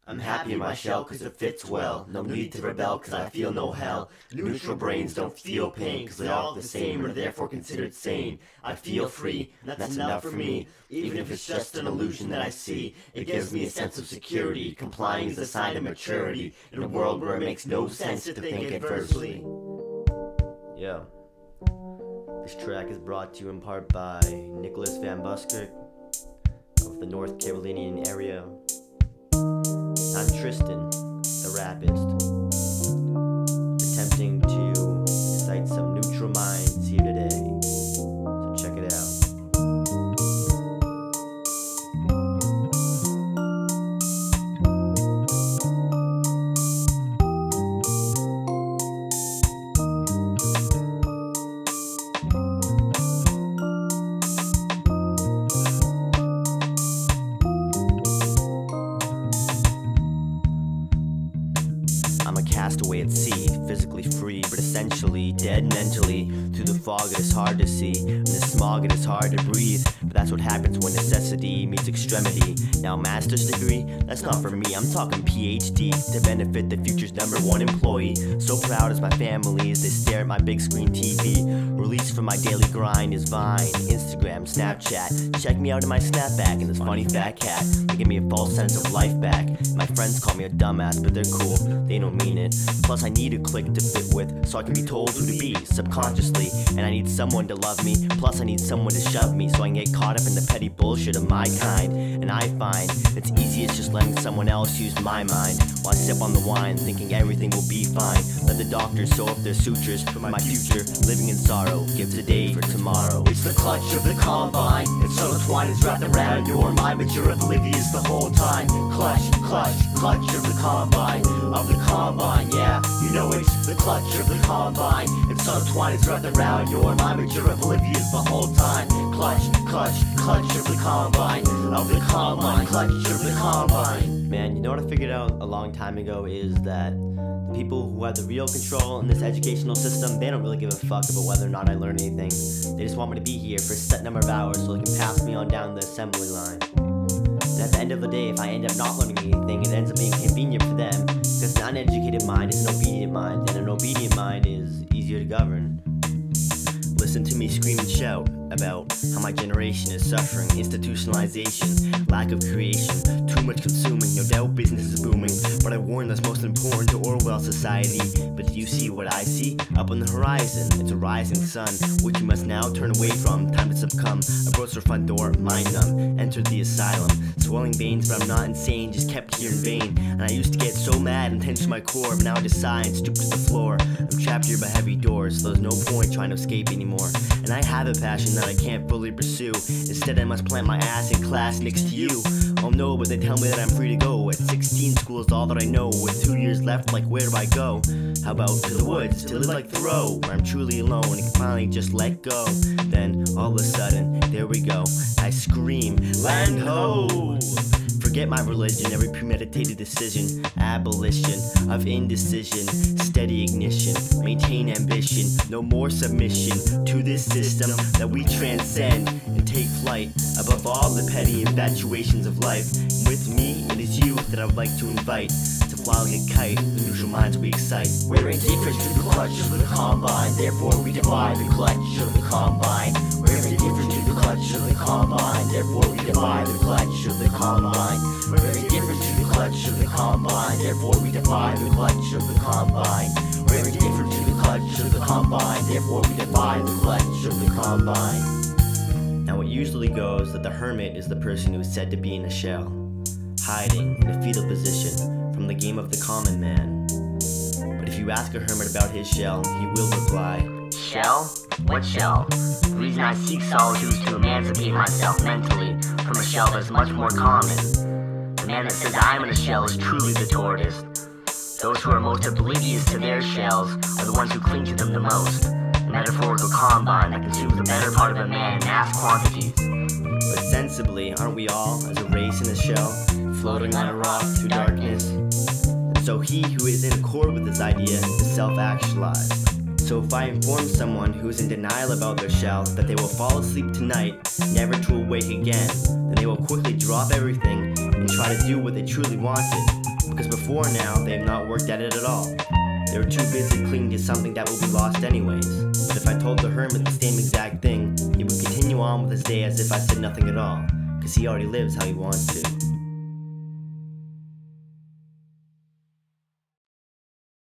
I'm happy in my shell cause it fits well. No need to rebel cause I feel no hell. Neutral brains don't feel pain cause they're all the same, are therefore considered sane. I feel free, and that's enough for me. Even if it's just an illusion that I see, it gives me a sense of security. Complying is a sign of maturity in a world where it makes no sense to think adversely. Yeah. This track is brought to you in part by Nick Vanbuskirk of the North Carolinian area. I'm Tristan, the Rappist, attempting to excite some neutral minds here today, so check it out. I'm a castaway at sea, physically free, but essentially dead mentally. Through the fog it is hard to see, in the smog it is hard to breathe. But that's what happens when necessity meets extremity. Now master's degree, that's not for me, I'm talking PhD, to benefit the future's #1 employee. So proud as my family as they stare at my big screen TV. Released from my daily grind is Vine, Instagram, Snapchat. Check me out in my snapback and this funny fat cat. They give me a false sense of life back. My friends call me a dumbass, but they're cool, they don't mean it. Plus I need a clique to fit with, so I can be told who to be, subconsciously. And I need someone to love me, plus I need someone to shove me, so I can get caught up in the petty bullshit of my kind. And I find it's easiest just letting someone else use my mind, while I sip on the wine, thinking everything will be fine. Let the doctors sew up their sutures for my future, living in sorrow, give today for tomorrow. It's the clutch of the combine, its subtle twine is wrapped around your mind, but you're oblivious the whole time. Clutch, clutch, clutch of the combine, yeah, you know it's the clutch of the combine. Its subtle twine is wrapped around your mind, but you're oblivious the whole time. Clutch, clutch, clutch of the combine, clutch of the combine. Man, you know what I figured out a long time ago is that the people who have the real control in this educational system, they don't really give a fuck about whether or not I learn anything. They just want me to be here for a set number of hours so they can pass me on down the assembly line. And at the end of the day, if I end up not learning anything, it ends up being convenient for them, because an uneducated mind is an obedient mind, and an obedient mind is easier to govern. Listen to me scream and shout about how my generation is suffering institutionalization, lack of creation, too much consuming, no doubt business is booming. But I warn that's most important to Orwell's society. But do you see what I see? Up on the horizon, it's a rising sun, which you must now turn away from. Time to succumb, approach the front door, mind numb, entered the asylum. Swelling veins, but I'm not insane, just kept here in vain. And I used to get so mad and tense to my core, but now I just sigh and stoop to the floor. I'm trapped here by heavy doors, so there's no point trying to escape anymore. And I have a passion that I can't fully pursue. Instead I must plant my ass in class next to you. Oh no, but they tell me that I'm free to go. At 16, school is all that I know. With 2 years left, like where do I go? How about to the woods, to live like Thoreau, where I'm truly alone and can finally just let go. Then, all of a sudden, there we go, I scream, land ho! Forget my religion, every premeditated decision, abolition of indecision, steady ignition, maintain ambition, no more submission to this system that we transcend and take flight above all the petty infatuations of life. And with me, it is you that I would like to invite to fly like a kite, the neutral minds we excite. We're indifferent to the clutch of the combine, therefore we divide the clutch of the combine. We're indifferent to the clutch of the combine, therefore we divide the clutch of the combine. We're indifferent to the clutch of the combine, therefore we divide the clutch of the combine. We're indifferent to the clutch of the combine, therefore we divide the clutch of the combine. Now it usually goes that the hermit is the person who is said to be in a shell, hiding in a fetal position from the game of the common man. But if you ask a hermit about his shell, he will reply, Shell? What shell? The reason I seek solitude is to emancipate myself mentally from a shell that is much more common. The man that says I am in a shell is truly the tortoise. Those who are most oblivious to their shells are the ones who cling to them the most. A metaphorical combine that consumes the better part of a man in mass quantities. but sensibly, aren't we all, as a race in a shell, floating on a rock through darkness? And so he who is in accord with this idea is self-actualized. So if I inform someone who is in denial about their shell that they will fall asleep tonight, never to awake again, then they will quickly drop everything and try to do what they truly wanted. because before now they have not worked at it at all. They were too busy clinging to something that will be lost anyways. But if I told the hermit the same exact thing, he would continue on with his day as if I said nothing at all, because he already lives how he wants to.